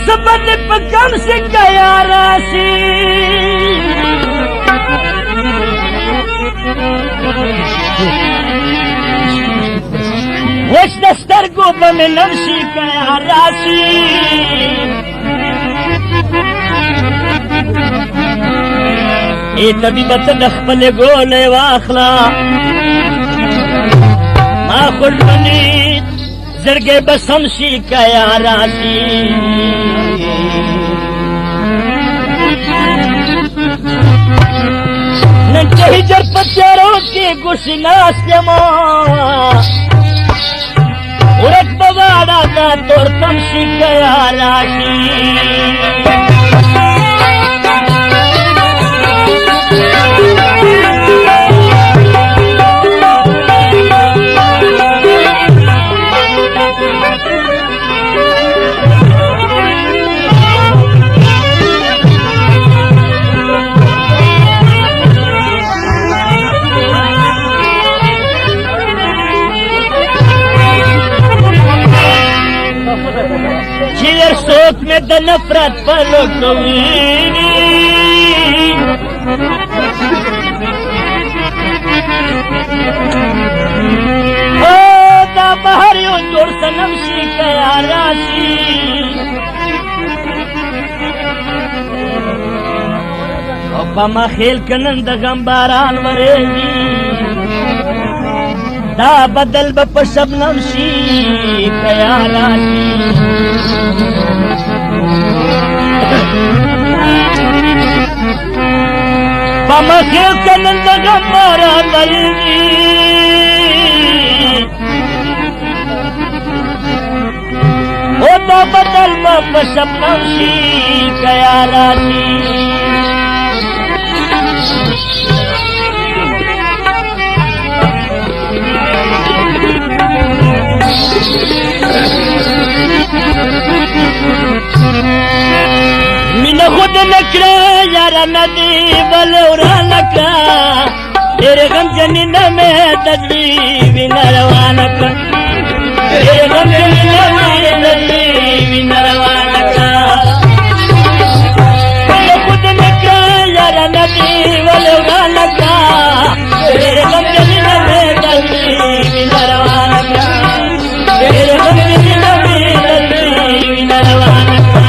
सबद पकम से गया राशि वश दस्तर को में नमशी गया राशि ए तभी बत नखपल गोले वाखला ما خلني زرقي بسمشي كيا راسي ننتهي جرب الجروكي قوشي ناس يما وركب وادا دور تمشي كيا راسي چیر سوک میں د نفرت پلوٹوی او دا بہر یو جوڑ سنم شی کیا راشی او پاما خیل کنن د غمباران وریږي دا بدل با پشبنم شی کیا راشی پاما خیل کنن دا غمباران وریږي او دا بدل با پشبنم شی کیا راشی من خود نکڑا یارا ندی بلورا نکڑا تیرے غم جنینا میں تجویبی نروانکا تیرے غم جنینا میں تجویبی نروانکا من خود نکڑا یارا ندی بلورا نکڑا تیرے غم جنینا میں تجویبی نروانکا تیرے غم جنینا میں تجویبی نروانکا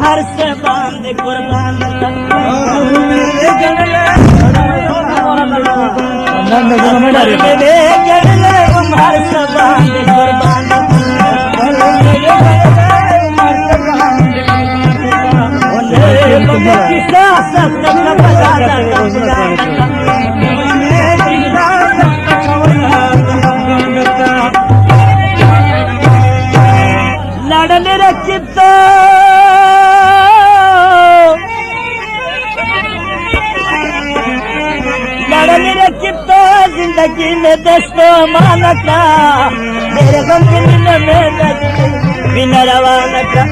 हर से बांध कुर्बान हर से बांध कुर्बान किसा सब लड़ने रखित लड़ने रखित जिंदगी में दोस्तों माना का मेरे गम के दिल में बिना रवाना का